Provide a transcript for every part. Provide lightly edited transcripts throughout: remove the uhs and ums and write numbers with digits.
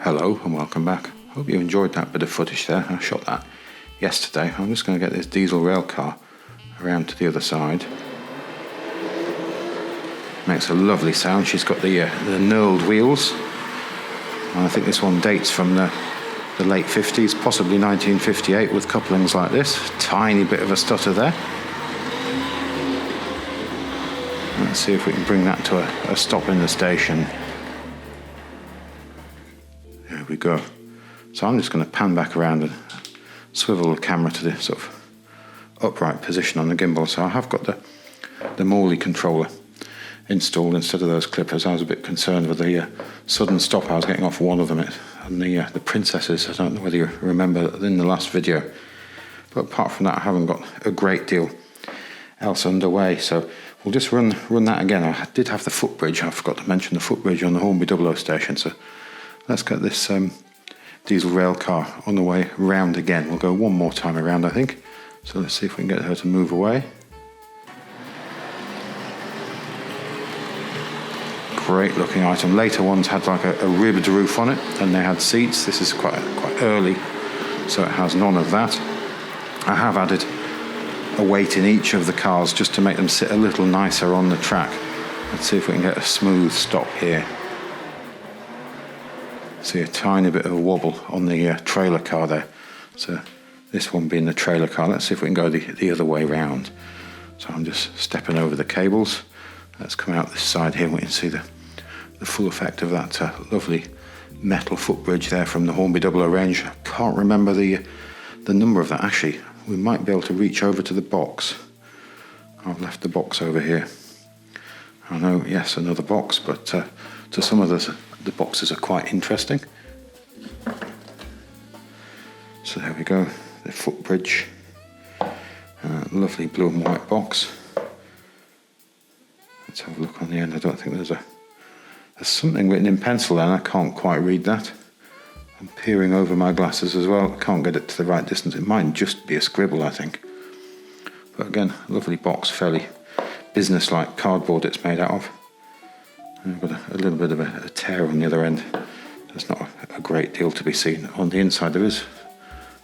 Hello and welcome back. Hope you enjoyed that bit of footage there. I shot that yesterday. I'm just going to get this diesel rail car around to the other side. Makes a lovely sound. She's got the knurled wheels. And I think this one dates from the late 50s, possibly 1958, with couplings like this. Tiny bit of a stutter there. Let's see if we can bring that to a stop in the station. There we go. So I'm just going to pan back around and swivel the camera to the sort of upright position on the gimbal. So I have got the Morley controller installed instead of those clippers. I was a bit concerned with the sudden stop. I was getting off one of them, and the princesses. I don't know whether you remember in the last video, but apart from that, I haven't got a great deal else underway. So we'll just run that again. I did have the footbridge. I forgot to mention the footbridge on the Hornby Dublo station. So let's get this diesel rail car on the way round again. We'll go one more time around, I think. So let's see if we can get her to move away. Great looking item. Later ones had like a ribbed roof on it, and they had seats. This is quite early, so it has none of that. I have added a weight in each of the cars just to make them sit a little nicer on the track. Let's see if we can get a smooth stop here. See a tiny bit of a wobble on the trailer car there. So this one being the trailer car. Let's see if we can go the other way round. So I'm just stepping over the cables. Let's come out this side here. We can see the full effect of that lovely metal footbridge there from the Hornby Dublo range. I can't remember the number of that. Actually, we might be able to reach over to the box. I've left the box over here. I know, yes, another box, but to some of the boxes are quite interesting. So there we go, the footbridge. Lovely blue and white box. Let's have a look on the end. I don't think there's something written in pencil there, and I can't quite read that. I'm peering over my glasses as well. I can't get it to the right distance. It might just be a scribble, I think. But again, lovely box, fairly business-like cardboard it's made out of. And I've got a little bit of a tear on the other end. There's not a great deal to be seen. On the inside there is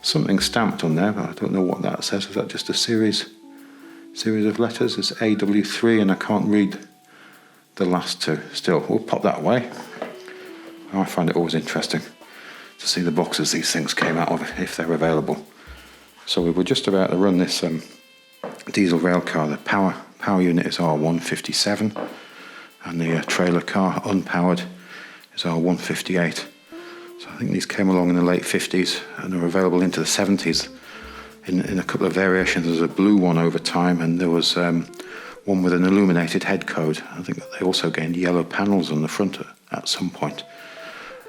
something stamped on there, but I don't know what that says. Is that just a series of letters? It's AW3, and I can't read the last two. Still, we'll pop that away. I find it always interesting to see the boxes these things came out of, if they're available. So we were just about to run this diesel rail car. The power unit is R.157, and the trailer car unpowered is R.158. So I think these came along in the late 50s and are available into the 70s in a couple of variations. There's a blue one over time, and there was one with an illuminated head code. I think that they also gained yellow panels on the front at some point.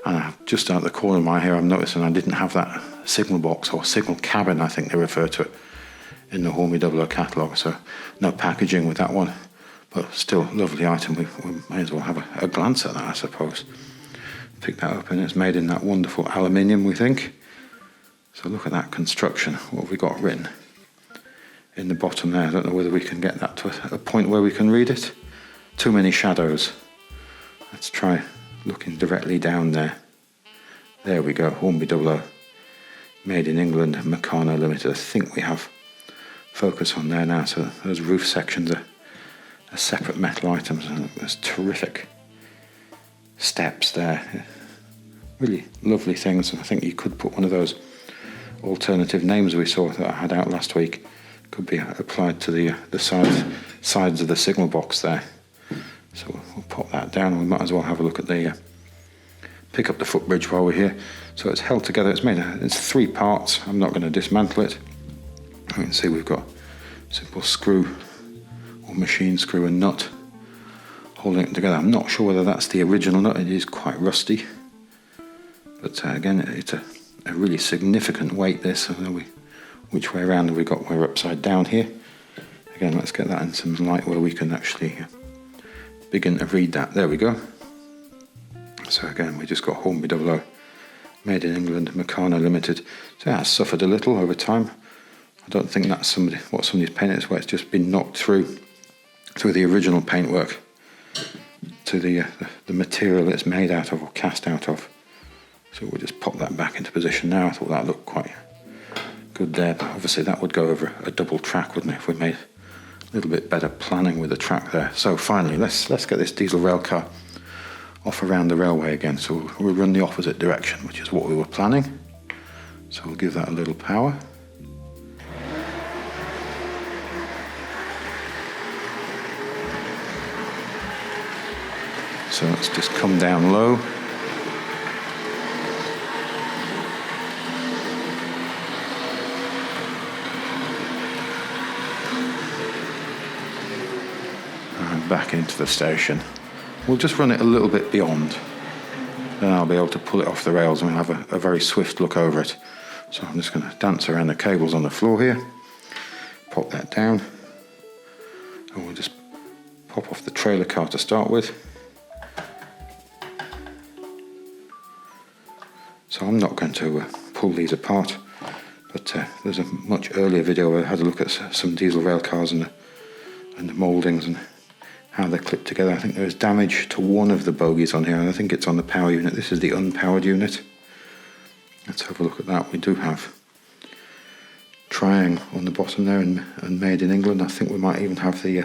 And just out the corner of my ear, I'm noticing I didn't have that signal box, or signal cabin, I think they refer to it, in the Hornby Dublo catalogue. So no packaging with that one, but still lovely item. We may as well have a glance at that, I suppose. Pick that up, and it's made in that wonderful aluminium, we think. So look at that construction. What have we got written in the bottom there? I don't know whether we can get that to a point where we can read it. Too many shadows. Let's try looking directly down there. There we go, Hornby Dublo, made in England, Meccano Limited. I think we have focus on there now. So those roof sections are separate metal items, and there's terrific steps there. Really lovely things, and I think you could put one of those alternative names we saw that I had out last week. Could be applied to the sides of the signal box there. So we'll pop that down. We might as well have a look at pick up the footbridge while we're here. So it's held together. It's 3 parts. I'm not going to dismantle it. You can see we've got simple screw or machine screw and nut holding it together. I'm not sure whether that's the original nut. It is quite rusty. But again, it's a really significant weight, this. I don't know which way around have we got? We're upside down here. Again, let's get that in some light where we can actually begin to read that. There we go. So again, we just got Hornby Dublo, made in England, Meccano Limited. So it has suffered a little over time. I don't think that's what somebody's painted is, where it's just been knocked through the original paintwork to the material it's made out of or cast out of. So we'll just pop that back into position now. I thought that looked quite good there, but obviously that would go over a double track, wouldn't it, if we made a little bit better planning with the track there. So finally, let's get this diesel rail car off around the railway again. So we'll run the opposite direction, which is what we were planning. So we'll give that a little power. So let's just come down low. And back into the station. We'll just run it a little bit beyond. Then I'll be able to pull it off the rails and we'll have a very swift look over it. So I'm just going to dance around the cables on the floor here. Pop that down. And we'll just pop off the trailer car to start with. So I'm not going to pull these apart, but there's a much earlier video where I had a look at some diesel rail cars and the mouldings and how they're clipped together. I think there is damage to one of the bogies on here, and I think it's on the power unit. This is the unpowered unit. Let's have a look at that. We do have Triang on the bottom there and made in England. I think we might even have the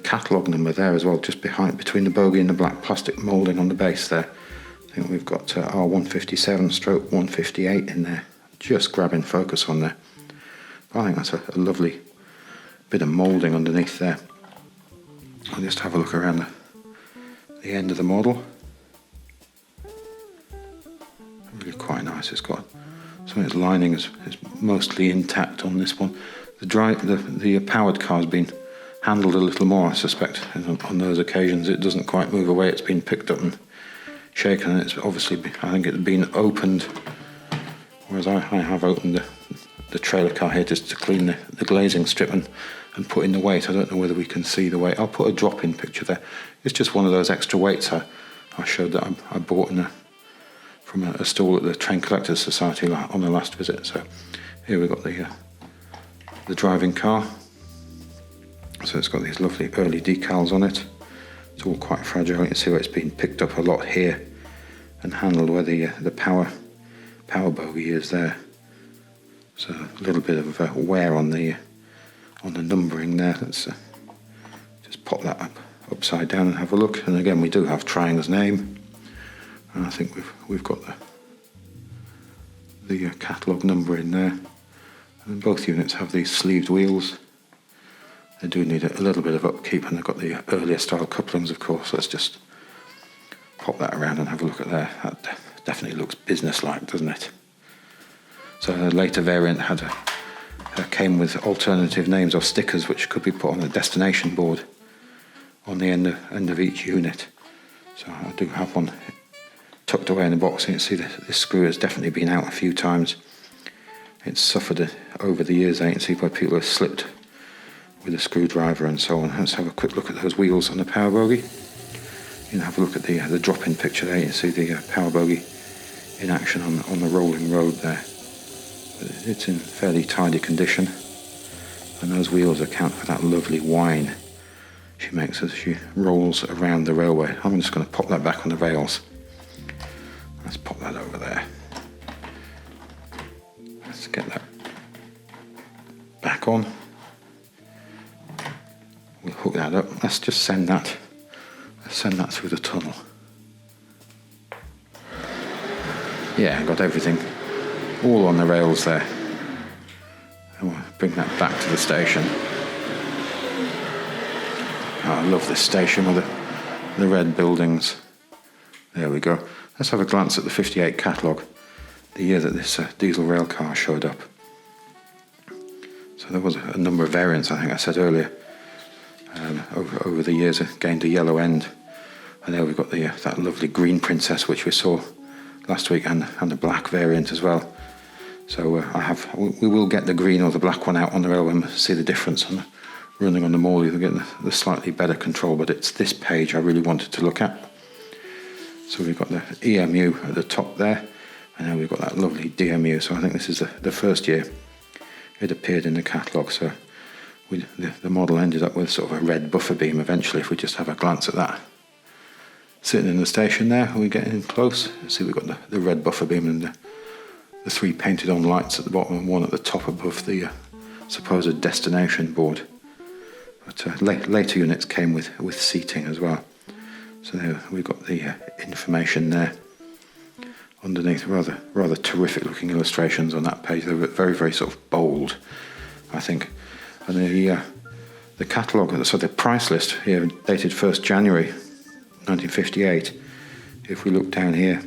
catalogue number there as well, just between the bogie and the black plastic moulding on the base there. I think we've got R.157 stroke 158 in there, just grabbing focus on there. But I think that's a lovely bit of moulding underneath there. I'll just have a look around the end of the model. Really quite nice. It's got some of its lining is mostly intact on this one. The powered car's been handled a little more, I suspect, on those occasions. It doesn't quite move away. It's been picked up and shaken, and it's obviously, I think it's been opened, whereas I have opened the trailer car here just to clean the glazing strip and put in the weight. I don't know whether we can see the weight. I'll put a drop-in picture there. It's just one of those extra weights I showed that I bought from a stall at the Train Collectors Society on the last visit. So here we've got the driving car. So it's got these lovely early decals on it. It's all quite fragile. You can see where it's been picked up a lot here and handled where the power bogie is there. So a little bit of wear on the numbering there. Let's just pop that upside down and have a look. And again, we do have Triang's name, and I think we've got the catalogue number in there. And both units have these sleeved wheels. They do need a little bit of upkeep, and they've got the earlier style couplings, of course. Let's just pop that around and have a look at there. That definitely looks business-like, doesn't it? So a later variant came with alternative names or stickers which could be put on a destination board on the end of each unit. So I do have one tucked away in the box. You can see this screw has definitely been out a few times. It's suffered over the years. You can see where people have slipped with a screwdriver and so on. Let's have a quick look at those wheels on the power bogie. You can have a look at the drop-in picture there. You can see the power bogie in action on the rolling road there. It's in fairly tidy condition, and those wheels account for that lovely whine she makes as she rolls around the railway. I'm just going to pop that back on the rails. Let's pop that over there. Let's get that back on. We'll hook that up. Let's just send that through the tunnel. Yeah, I got everything all on the rails there. And we'll bring that back to the station. Oh, I love this station with the red buildings. There we go. Let's have a glance at the 58 catalogue, the year that this diesel rail car showed up. So there was a number of variants, I think I said earlier. Over the years it gained a yellow end, and there we've got that lovely green princess which we saw last week, and the black variant as well. So we will get the green or the black one out on the railway and see the difference on running on the Morley. They're getting the slightly better control, but it's this page I really wanted to look at. So we've got the EMU at the top there, and then we've got that lovely DMU. So I think this is the first year it appeared in the catalogue. So the model ended up with sort of a red buffer beam eventually, if we just have a glance at that. Sitting in the station there, we get in close. See, we've got the red buffer beam and the 3 painted on lights at the bottom and 1 at the top above the supposed destination board. But later units came with seating as well. So there we've got the information there. Underneath, rather terrific looking illustrations on that page. They're very, very sort of bold, I think. And the catalogue, so the price list here, dated 1st January 1958. If we look down here,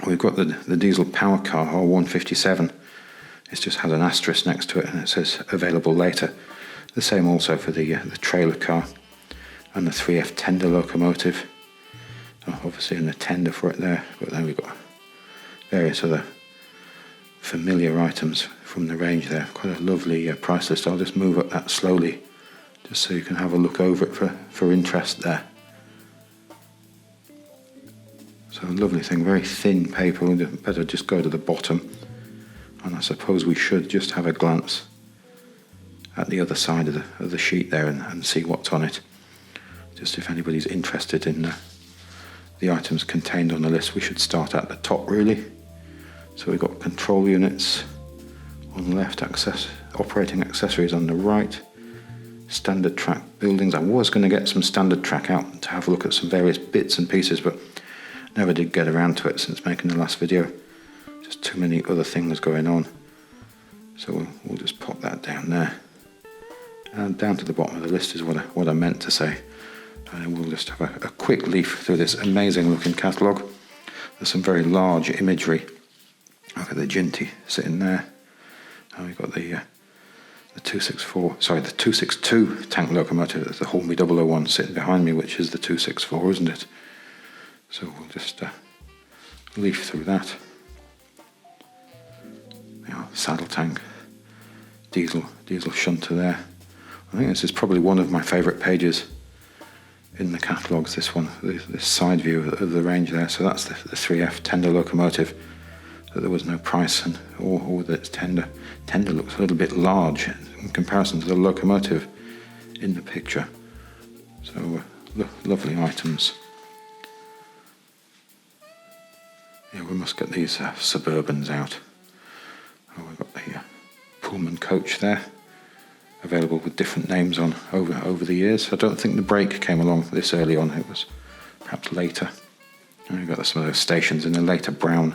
we've got the diesel power car R.157. It's just had an asterisk next to it, and it says available later. The same also for the trailer car and the 3F tender locomotive. Obviously in the tender for it there, but then we've got various other familiar items from the range there. Quite a lovely price list. I'll just move up that slowly just so you can have a look over it for interest there. So a lovely thing, very thin paper. We'd better just go to the bottom, and I suppose we should just have a glance at the other side of the sheet there and see what's on it. Just if anybody's interested in the items contained on the list, we should start at the top really. So we've got control units on the left, operating accessories on the right, standard track buildings. I was going to get some standard track out to have a look at some various bits and pieces, but never did get around to it since making the last video. Just too many other things going on. So we'll just pop that down there. And down to the bottom of the list is what I meant to say. And we'll just have a quick leaf through this amazing looking catalogue. There's some very large imagery. Look at the Ginty sitting there. And we've got the 262 tank locomotive. There's the Hornby Dublo one sitting behind me, which is the 264, isn't it? So we'll just leaf through that. Saddle tank, diesel shunter there. I think this is probably one of my favourite pages in the catalogues, this one, this side view of the range there. So that's the 3F tender locomotive, that there was no price or that it's tender. Tender looks a little bit large in comparison to the locomotive in the picture. So lovely items. Yeah, we must get these Suburbans out. We've got the Pullman coach there, available with different names on over the years. I don't think the brake came along this early on, it was perhaps later. And we've got some of those stations in the later brown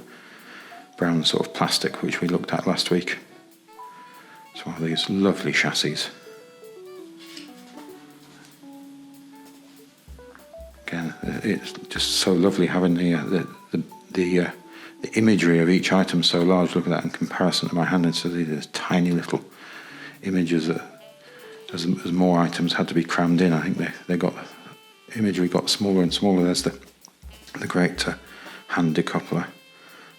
sort of plastic, which we looked at last week. It's one of these lovely chassis. Again, it's just so lovely having the imagery of each item so large. Look at that in comparison to my hand. And so these tiny little images that, as more items had to be crammed in, I think imagery got smaller and smaller. There's the great hand decoupler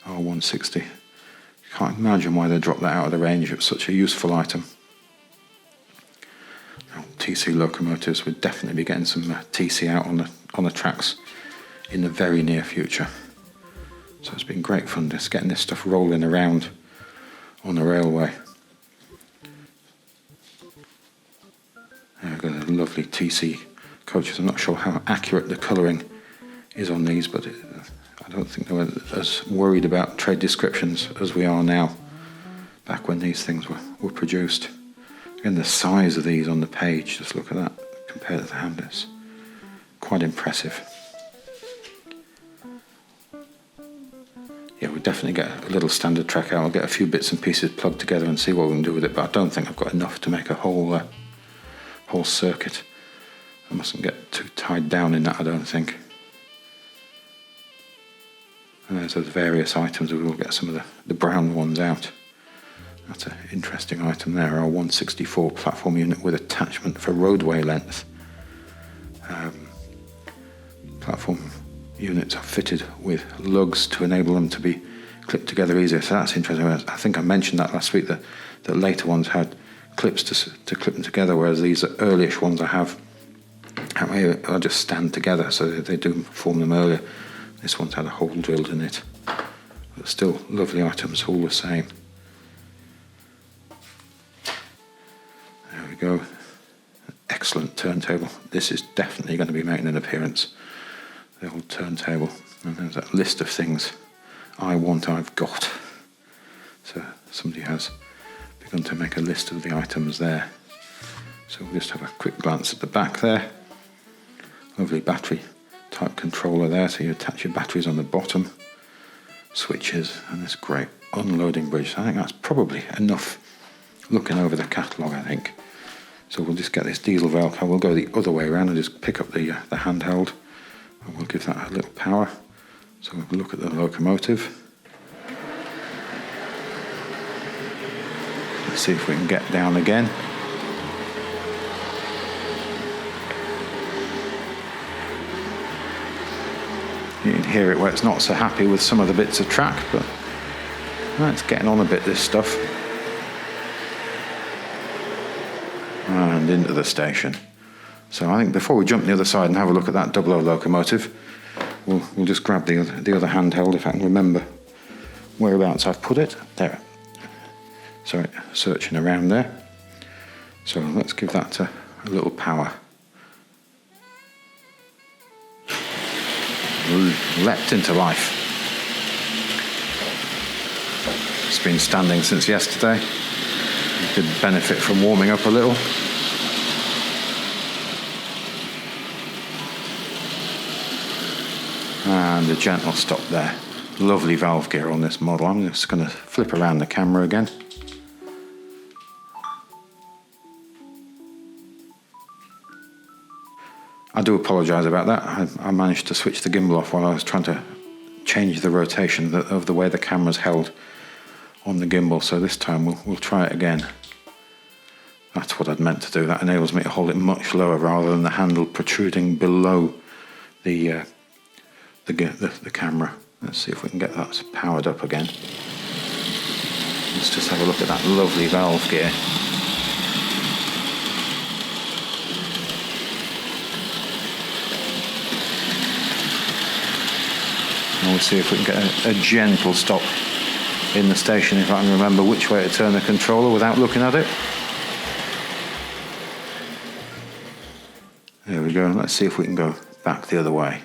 R160. Can't imagine why they dropped that out of the range. It was such a useful item. TC locomotives, we'd definitely be getting some TC out on the tracks in the very near future. So it's been great fun just getting this stuff rolling around on the railway. We've got a lovely TC coaches. I'm not sure how accurate the colouring is on these, but I don't think they were as worried about trade descriptions as we are now, back when these things were produced. Again, the size of these on the page, just look at that compared to the hand, it's quite impressive. Yeah, we'll definitely get a little standard track out. I'll get a few bits and pieces plugged together and see what we can do with it, but I don't think I've got enough to make a whole circuit. I mustn't get too tied down in that, I don't think. And there's those various items. We will get some of the brown ones out. That's an interesting item there. R164 platform unit with attachment for roadway length. Platform units are fitted with lugs to enable them to be clipped together easier. So that's interesting. I think I mentioned that last week, that later ones had clips to clip them together, whereas these earlyish ones I have are just stand together, so they do form them earlier. This one's had a hole drilled in it. But still lovely items all the same. There we go. Excellent turntable. This is definitely going to be making an appearance. the old turntable, and there's that list of things I've got. So somebody has begun to make a list of the items there. So we'll just have a quick glance at the back there. Lovely battery type controller there, so you attach your batteries on the bottom, switches, and this great unloading bridge. So I think that's probably enough looking over the catalogue, I think. So we'll just get this diesel Railcar, we'll go the other way around and just pick up the handheld, and we'll give that a little power. So we'll look at the locomotive. Let's see if we can get down again. You can hear it where it's not so happy with some of the bits of track, but it's getting on a bit, this stuff. And into the station. So I think before we jump the other side and have a look at that Dublo locomotive, we'll just grab the other handheld, if I can remember whereabouts I've put it. There. Sorry, searching around there. So let's give that a little power. Leapt into life. It's been standing since yesterday. It did benefit from warming up a little. And a gentle stop there. Lovely valve gear on this model. I'm just going to flip around the camera again. I do apologise about that. I managed to switch the gimbal off while I was trying to change the rotation of the way the camera's held on the gimbal. So this time we'll try it again. That's what I'd meant to do. That enables me to hold it much lower rather than the handle protruding below the camera. Let's see if we can get that powered up again. Let's just have a look at that lovely valve gear. And we'll see if we can get a gentle stop in the station, if I can remember which way to turn the controller without looking at it. There we go. Let's see if we can go back the other way.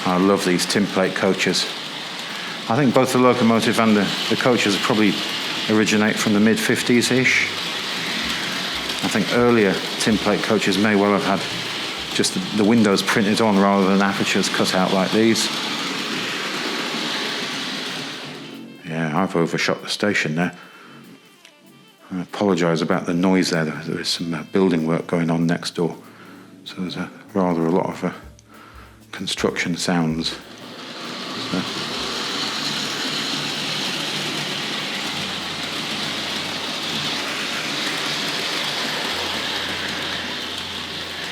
I love these tin plate coaches. I think both the locomotive and the coaches probably originate from the mid-50s-ish. I think earlier tin plate coaches may well have had just the windows printed on rather than apertures cut out like these. Yeah, I've overshot the station there. I apologise about the noise there. There is some building work going on next door. So there's rather a lot of construction sounds. So.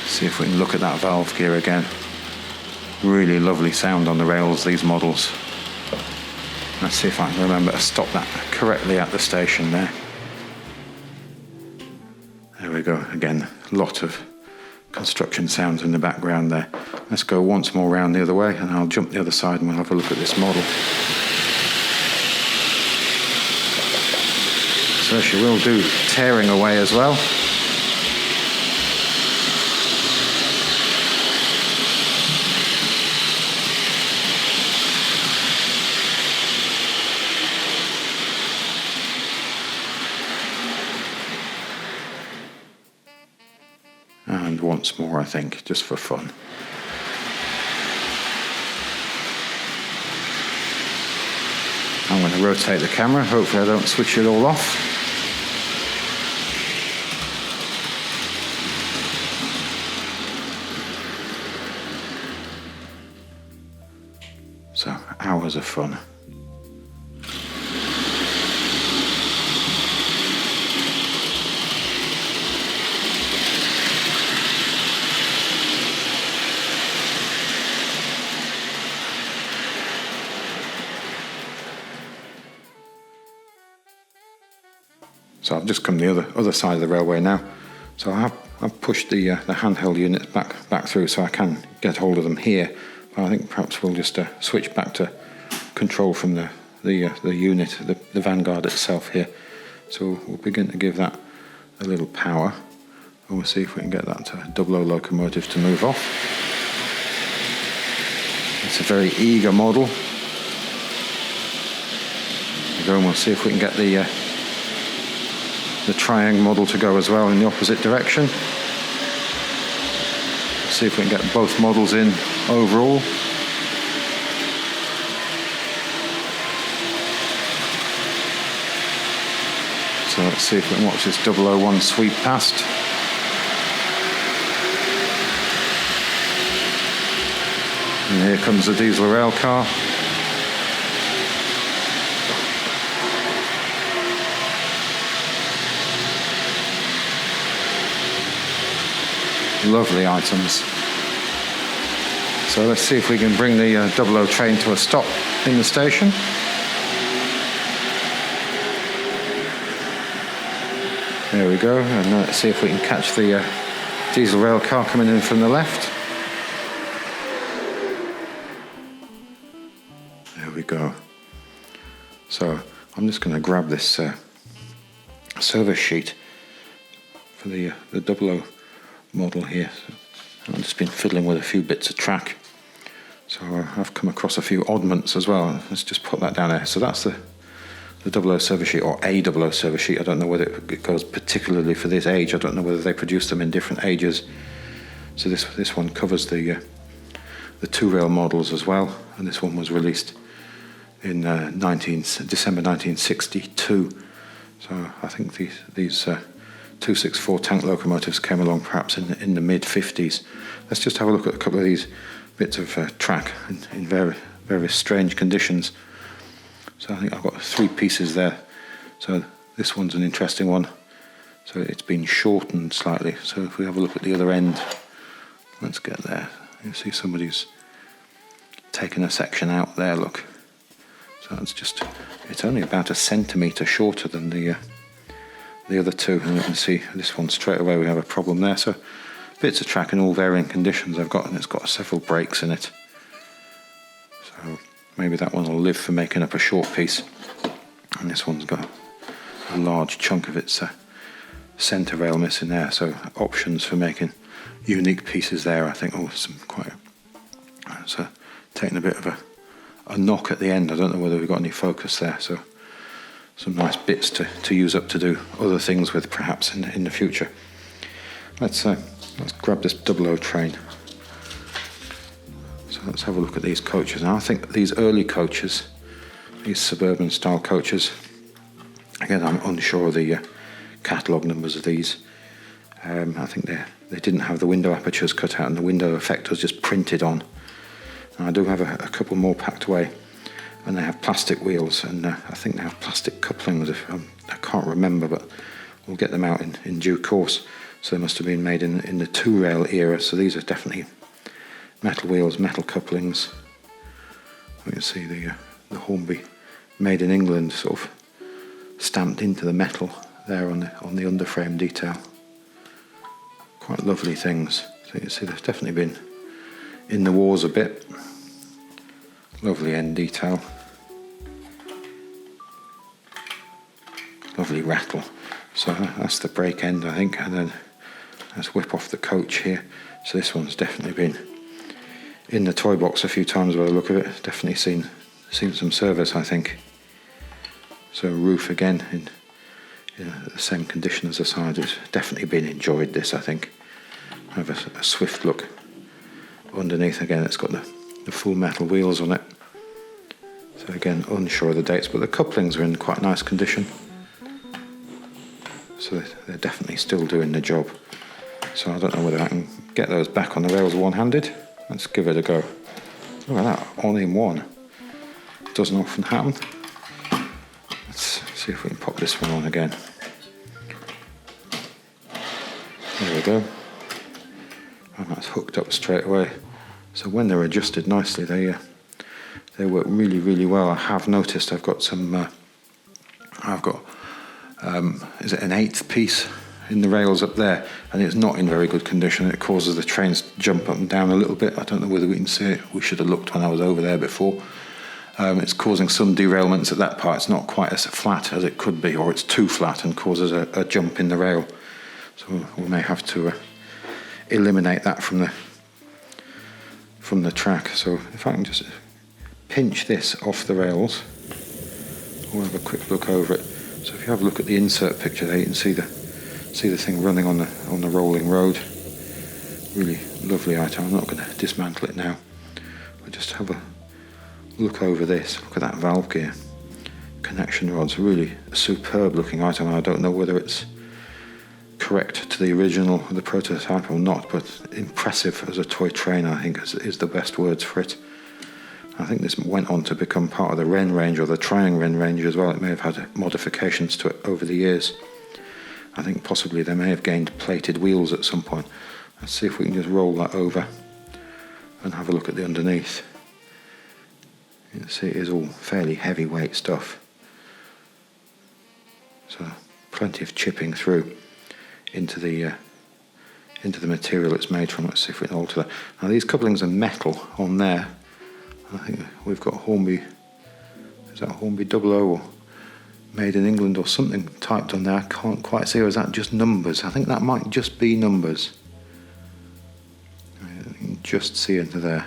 See if we can look at that valve gear again. Really lovely sound on the rails, these models. Let's see if I can remember to stop that correctly at the station there. There we go. Again, a lot of construction sounds in the background there. Let's go once more round the other way and I'll jump the other side and we'll have a look at this model. So she will do tearing away as well. And once more, I think, just for fun. I'm going to rotate the camera, hopefully I don't switch it all off. So, hours of fun. So I've just come the other side of the railway now. So I've pushed the handheld units back through so I can get hold of them here. But I think perhaps we'll just switch back to control from the unit, the Vanguard itself here. So we'll begin to give that a little power. And we'll see if we can get that Dublo locomotive to move off. It's a very eager model. There we go, and we'll see if we can get the Triangle model to go as well in the opposite direction. See if we can get both models in overall. So let's see if we can watch this 001 sweep past. And here comes the diesel rail car. Lovely items. So let's see if we can bring the Dublo train to a stop in the station. There we go, and let's see if we can catch the diesel rail car coming in from the left. There we go. So I'm just going to grab this service sheet for the Dublo model here. I've just been fiddling with a few bits of track, so I've come across a few oddments as well. Let's just put that down there. So that's the 00 service sheet, or a 00 service sheet. I don't know whether it goes particularly for this age. I don't know whether they produce them in different ages. So this one covers the two rail models as well, and this one was released in December 1962. So I think these 264 tank locomotives came along perhaps in the mid-50s. Let's just have a look at a couple of these bits of track in very strange conditions. So I think I've got 3 pieces there. So this one's an interesting one. So it's been shortened slightly. So if we have a look at the other end, let's get there. You see somebody's taken a section out there, look. So it's only about a centimetre shorter than the other two, and you can see this one straight away we have a problem there. So bits of track in all varying conditions I've got, and it's got several breaks in it. So maybe that one will live for making up a short piece, and this one's got a large chunk of its centre rail missing there. So options for making unique pieces there, I think. Oh, some quite. So taking a bit of a knock at the end. I don't know whether we've got any focus there. So some nice bits to use up to do other things with perhaps in the future. Let's grab this 00 train. So let's have a look at these coaches. Now I think these early coaches, these suburban style coaches, again I'm unsure of the catalogue numbers of these. I think they didn't have the window apertures cut out, and the window effect was just printed on. And I do have a couple more packed away. And they have plastic wheels, and I think they have plastic couplings. I can't remember, but we'll get them out in due course. So they must have been made in the 2-rail era. So these are definitely metal wheels, metal couplings. You can see the Hornby made in England sort of stamped into the metal there on the underframe detail. Quite lovely things. So you can see they've definitely been in the wars a bit. Lovely end detail. Lovely rattle. So that's the brake end, I think, and then let's whip off the coach here. So this one's definitely been in the toy box a few times by the look of it. Definitely seen some service, I think. So roof again in the same condition as the side. It's definitely been enjoyed, this, I think. Have a swift look underneath. Again, it's got the full metal wheels on it. So again, unsure of the dates, but the couplings are in quite nice condition. So they're definitely still doing the job. So I don't know whether I can get those back on the rails one-handed. Let's give it a go. Look at that, all in one. Doesn't often happen. Let's see if we can pop this one on again. There we go. And that's hooked up straight away. So when they're adjusted nicely, they work really, really well. I have noticed I've got is it an 1/8 piece in the rails up there, and it's not in very good condition. It causes the trains to jump up and down a little bit. I don't know whether we can see it. We should have looked when I was over there before. It's causing some derailments at that part. It's not quite as flat as it could be, or it's too flat and causes a jump in the rail. So we may have to eliminate that from the track. So if I can just pinch this off the rails, we'll have a quick look over it. So if you have a look at the insert picture there, you can see the thing running on the rolling road. Really lovely item. I'm not going to dismantle it now. But just have a look over this. Look at that valve gear. Connection rods. Really a superb looking item. I don't know whether it's correct to the original, the prototype or not, but impressive as a toy train, I think is the best words for it. I think this went on to become part of the Wren range, or the Triang Wren range as well. It may have had modifications to it over the years. I think possibly they may have gained plated wheels at some point. Let's see if we can just roll that over and have a look at the underneath. You can see it is all fairly heavyweight stuff. So plenty of chipping through into the material it's made from. Let's see if we can alter that. Now these couplings are metal on there. I think we've got Hornby, is that Hornby Dublo or made in England or something typed on there. I can't quite see, or is that just numbers? I think that might just be numbers. You can just see into there.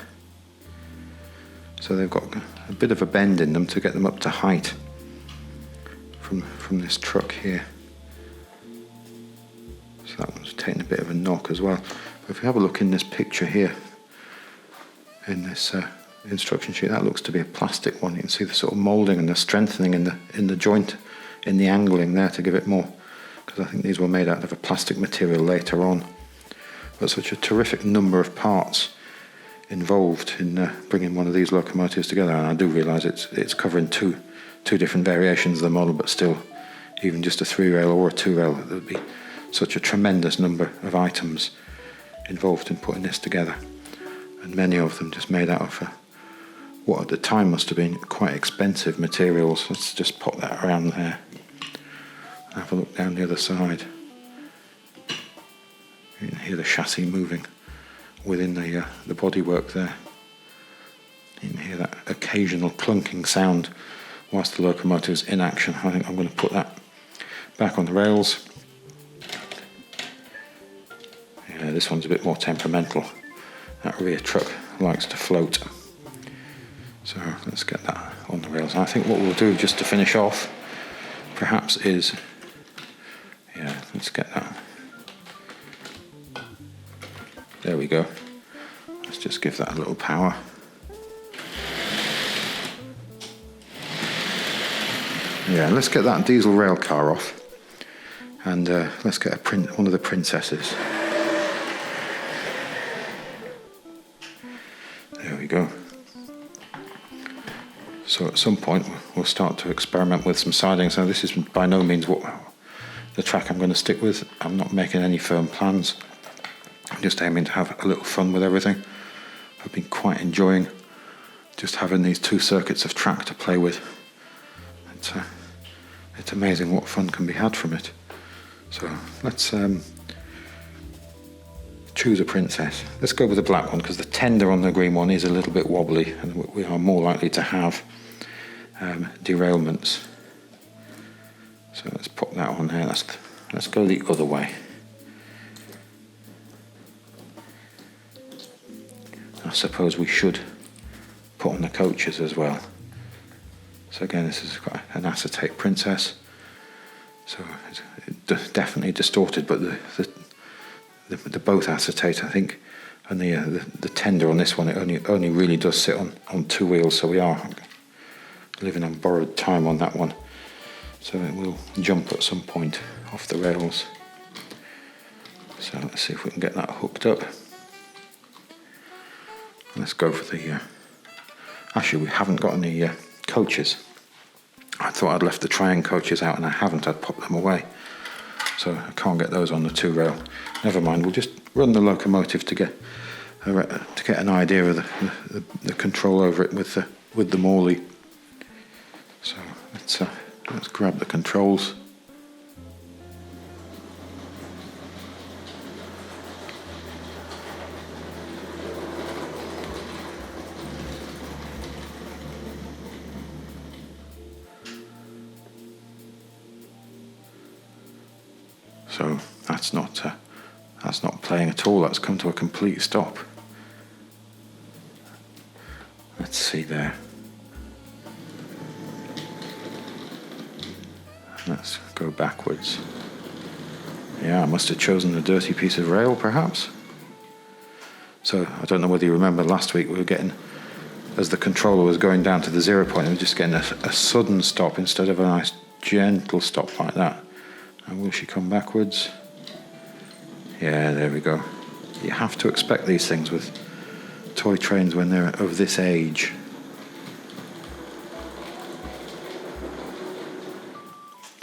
So they've got a bit of a bend in them to get them up to height from this truck here. So that one's taking a bit of a knock as well. But if you have a look in this picture here, in this instruction sheet, that looks to be a plastic one. You can see the sort of moulding and the strengthening in the joint, in the angling there to give it more, because I think these were made out of a plastic material later on. But such a terrific number of parts involved in bringing one of these locomotives together, and I do realise it's covering two different variations of the model, but still, even just a 3-rail or a 2-rail, there would be such a tremendous number of items involved in putting this together, and many of them just made out of what at the time must have been quite expensive materials. Let's just pop that around there and have a look down the other side. You can hear the chassis moving within the bodywork there. You can hear that occasional clunking sound whilst the locomotive's in action. I think I'm going to put that back on the rails. Yeah, this one's a bit more temperamental. That rear truck likes to float. So let's get that on the rails. And I think what we'll do just to finish off perhaps is, yeah, let's get that. There we go. Let's just give that a little power. Yeah, let's get that diesel rail car off, and let's get one of the princesses. There we go. So at some point we'll start to experiment with some sidings. Now this is by no means what the track I'm going to stick with. I'm not making any firm plans. I'm just aiming to have a little fun with everything. I've been quite enjoying just having these 2 circuits of track to play with. It's amazing what fun can be had from it. So let's choose a princess. Let's go with the black one, because the tender on the green one is a little bit wobbly and we are more likely to have derailments. So let's pop that on there. Let's go the other way. I suppose we should put on the coaches as well. So again, this is quite an acetate princess. So it's definitely distorted, but the both acetate, I think, and the tender on this one, it only really does sit on 2 wheels. So we are living on borrowed time on that one. So it will jump at some point off the rails. So let's see if we can get that hooked up. Let's go for the... actually, we haven't got any coaches. I thought I'd left the Triang coaches out, and I haven't. I'd popped them away. So I can't get those on the 2-rail. Never mind, we'll just run the locomotive to get an idea of the control over it with the Morley. So let's grab the controls. So that's not playing at all. That's come to a complete stop. Let's see there. Let's go backwards. Yeah, I must have chosen a dirty piece of rail, perhaps. So I don't know whether you remember last week we were getting, as the controller was going down to the 0 point, we were just getting a sudden stop instead of a nice gentle stop like that. And will she come backwards? Yeah, there we go. You have to expect these things with toy trains when they're of this age.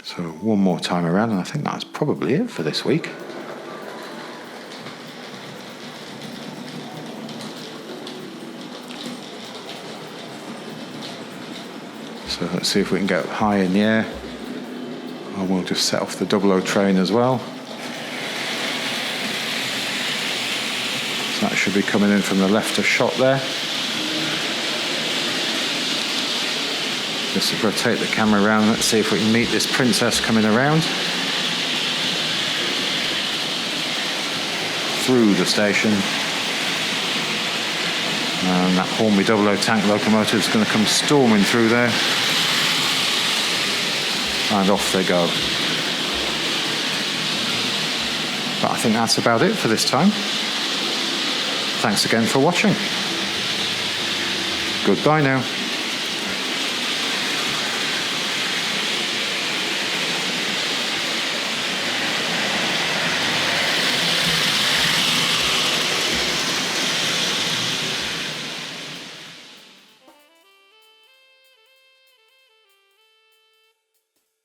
So one more time around, and I think that's probably it for this week. So let's see if we can get high in the air. And we'll just set off the Dublo train as well. So that should be coming in from the left of shot there. Just rotate the camera around. Let's see if we can meet this princess coming around through the station. And that Hornby Dublo tank locomotive is going to come storming through there. And off they go. But I think that's about it for this time. Thanks again for watching. Goodbye now.